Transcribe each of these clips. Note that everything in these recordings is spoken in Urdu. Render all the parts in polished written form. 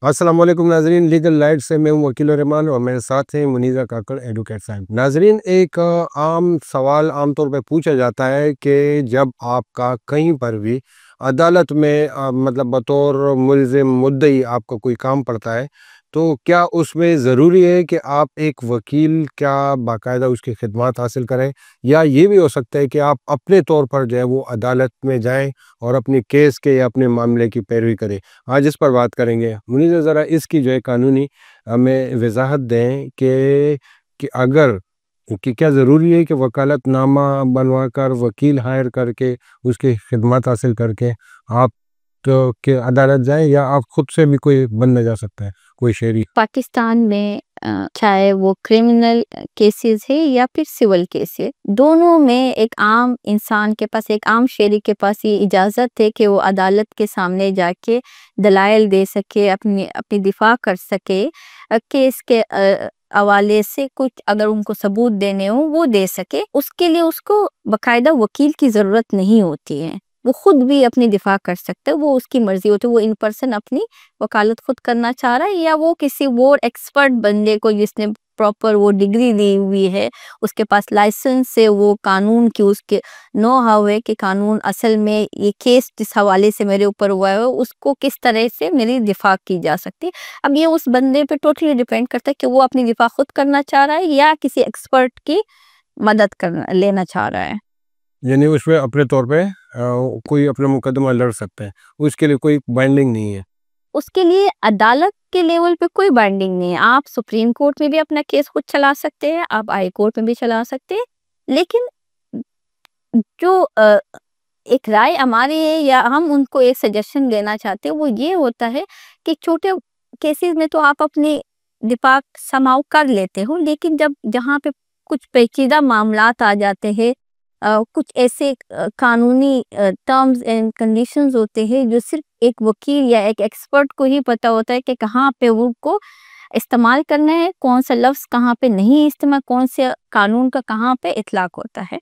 السلام علیکم ناظرین، لیگل لائٹ سے میں ہوں وکیل الرحمان اور میرے ساتھ ہیں منیزہ کاکڑ ایڈوکیٹ صاحب۔ ناظرین، ایک عام سوال عام طور پہ پوچھا جاتا ہے کہ جب آپ کا کہیں پر بھی عدالت میں مطلب بطور ملزم مدعی آپ کا کوئی کام پڑتا ہے تو کیا اس میں ضروری ہے کہ آپ ایک وکیل کیا باقاعدہ اس کی خدمات حاصل کریں، یا یہ بھی ہو سکتا ہے کہ آپ اپنے طور پر جو ہے وہ عدالت میں جائیں اور اپنی کیس کے یا اپنے معاملے کی پیروی کریں؟ آج اس پر بات کریں گے۔ منیزہ ذرا اس کی جو ہے قانونی ہمیں وضاحت دیں کہ اگر کہ کیا ضروری ہے کہ وکالت نامہ بنوا کر وکیل ہائر کر کے اس کی خدمات حاصل کر کے آپ تو کہ عدالت جائیں، یا آپ خود سے بھی کوئی بننا جا سکتا ہے کوئی شہری؟ پاکستان میں چاہے وہ کرمنل کیسز ہے یا پھر سول کیس ہے، دونوں میں ایک عام انسان کے پاس، ایک عام شہری کے پاس یہ اجازت ہے کہ وہ عدالت کے سامنے جا کے دلائل دے سکے، اپنی دفاع کر سکے، کیس کے حوالے سے کچھ اگر ان کو ثبوت دینے ہوں وہ دے سکے۔ اس کے لیے اس کو باقاعدہ وکیل کی ضرورت نہیں ہوتی ہے، وہ خود بھی اپنی دفاع کر سکتا ہے، وہ اس کی مرضی ہوتی ہے، وہ ان پرسن اپنی وکالت خود کرنا چاہ رہا ہے یا وہ کسی وہ ایکسپرٹ بندے کو جس نے پراپر وہ ڈگری لی ہوئی ہے، اس کے پاس لائسنس ہے، وہ قانون کی اس کے نو ہاؤ ہے کہ قانون اصل میں یہ کیس جس حوالے سے میرے اوپر ہوا ہے اس کو کس طرح سے میری دفاع کی جا سکتی۔ اب یہ اس بندے پہ ٹوٹلی ڈیپینڈ کرتا ہے کہ وہ اپنی دفاع خود کرنا چاہ رہا ہے یا کسی ایکسپرٹ کی مدد لینا چاہ رہا ہے۔ یعنی اس میں اپنے طور پہ کوئی اپنا مقدمہ لڑ سکتا ہے، اس کے لیے کوئی بائنڈنگ نہیں ہے؟ اس کے لیے عدالت کے لیول پہ کوئی بائنڈنگ نہیں ہے۔ آپ سپریم کورٹ میں بھی اپنا کیس خود چلا سکتے ہیں، آپ ہائی کورٹ میں بھی چلا سکتے ہیں، لیکن جو ایک رائے ہماری ہے یا ہم ان کو ایک سجیشن دینا چاہتے ہیں وہ یہ ہوتا ہے کہ چھوٹے کیسز میں تو آپ اپنی دفاع سماؤ کر لیتے ہو، لیکن جہاں پہ کچھ پیچیدہ معاملات آ جاتے ہیں، کچھ ایسے قانونی ٹرمز اینڈ کنڈیشنز ہوتے ہیں جو صرف ایک وکیل یا ایک ایکسپرٹ کو ہی پتا ہوتا ہے کہ کہاں پہ وہ کو استعمال کرنا ہے، کون سا لفظ کہاں پہ نہیں استعمال، کون سے قانون کا کہاں پہ اطلاق ہوتا ہے۔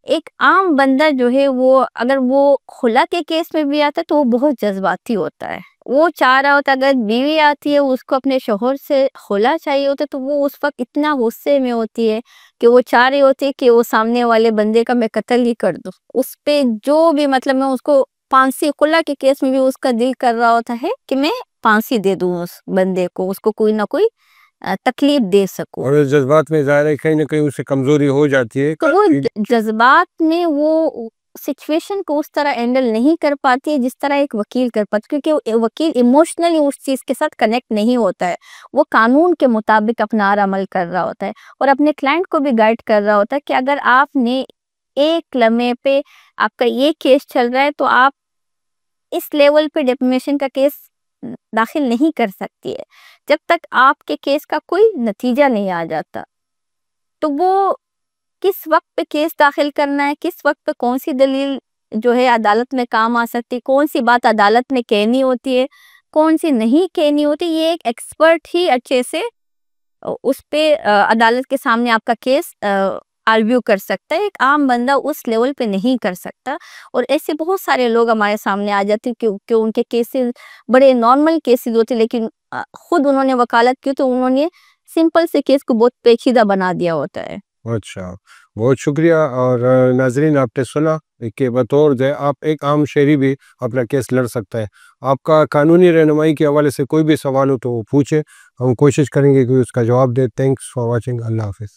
ایک عام بندہ جو ہے وہ اگر وہ خلا کے کیس میں بھی آتا ہے تو وہ بہت جذباتی ہوتا ہے، وہ چاہ رہا ہوتا ہے اگر بیوی آتی ہے اس کو اپنے شوہر سے خلا چاہیے ہوتا ہے تو وہ اس وقت اتنا غصے میں ہوتی ہے کہ وہ چاہ رہی ہوتی ہے کہ وہ سامنے والے بندے کا میں قتل ہی کر دوں، اس پہ جو بھی مطلب میں اس کو پھانسی، خلا کے کیس میں بھی اس کا دل کر رہا ہوتا ہے کہ میں پھانسی دے دوں اس بندے کو، اس کو کوئی نہ کوئی تکلیف دے سکوں۔ اور اس جذبات میں ظاہر ہے کہیں نہ کہیں اس سے کمزوری ہو جاتی ہے، تو وہ جذبات میں وہ سچویشن کو اس طرح ہینڈل نہیں کر پاتی ہے جس طرح ایک وکیل کر پاتی، کیونکہ وکیل ایموشنلی اس چیز کے ساتھ کنیکٹ نہیں ہوتا ہے، وہ قانون کے مطابق اپنا عمل کر رہا ہوتا ہے اور اپنے کلائنٹ کو بھی گائیڈ کر رہا ہوتا ہے کہ اگر آپ نے ایک لمحے پہ آپ کا یہ کیس چل رہا ہے تو آپ اس لیول پہ ڈیفیمیشن کا کیس داخل نہیں کر سکتی ہے جب تک آپ کے کیس کا کوئی نتیجہ نہیں آ جاتا۔ تو وہ کس وقت پہ کیس داخل کرنا ہے، کس وقت پہ کون سی دلیل جو ہے عدالت میں کام آ سکتی، کون سی بات عدالت میں کہنی ہوتی ہے، کون سی نہیں کہنی ہوتی، یہ ایک ایکسپرٹ ہی اچھے سے اس پہ عدالت کے سامنے آپ کا کیس آرگیو کر سکتا ہے، ایک عام بندہ اس لیول پہ نہیں کر سکتا۔ اور ایسے بہت سارے لوگ ہمارے سامنے آ جاتے ہیں کہ ان کے کیسز بڑے نارمل کیسز ہوتے لیکن خود انہوں نے وکالت کی تو انہوں نے سمپل سے کیس کو بہت پیچیدہ بنا دیا ہوتا ہے۔ اچھا، بہت شکریہ۔ اور ناظرین، آپ نے سنا کہ بطور جو ہے آپ ایک عام شہری بھی اپنا کیس لڑ سکتا ہے۔ آپ کا قانونی رہنمائی کے حوالے سے کوئی بھی سوال ہو تو وہ پوچھیں، ہم کوشش کریں گے کہ اس کا جواب دیں۔ Thanks for watching. اللہ حافظ۔